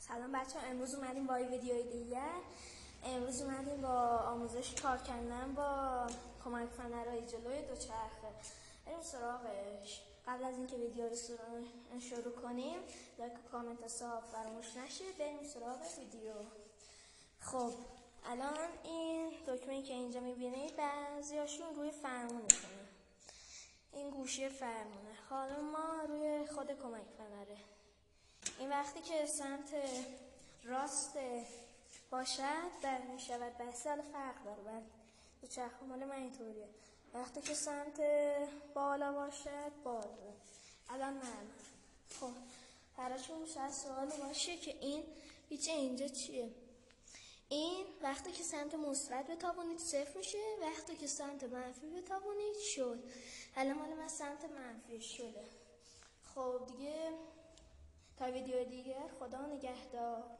سلام بچه ها، امروز اومدیم با یه ویدیوی دیگر. امروز اومدیم با آموزش کار کردن با کمک فنرهای جلوی دوچرخه. بریم سراغش. قبل از اینکه ویدیو رو شروع کنیم لایک و کامنت حساب فراموش نشه. بریم سراغ ویدیو. خب الان این دکمه‌ای که اینجا میبینید بعضیاشون روی فرمونشونه، این گوشی فرمونه. حالا ما روی خود کمک فنره. این وقتی که سمت راست باشد در میشود بسته. حالا فرق داره، دوچرخه مال من اینطوریه. وقتی که سمت بالا باشد بالا. الان من خب براتون شاید سوال باشه که این پیچ اینجا چیه. این وقتی که سمت مثبت بتابونید صفر میشه، وقتی که سمت منفی بتابونید شد. الان مال من سمت منفی شده. خب دیگه تا ویدیو دیگر، خدا نگهدار.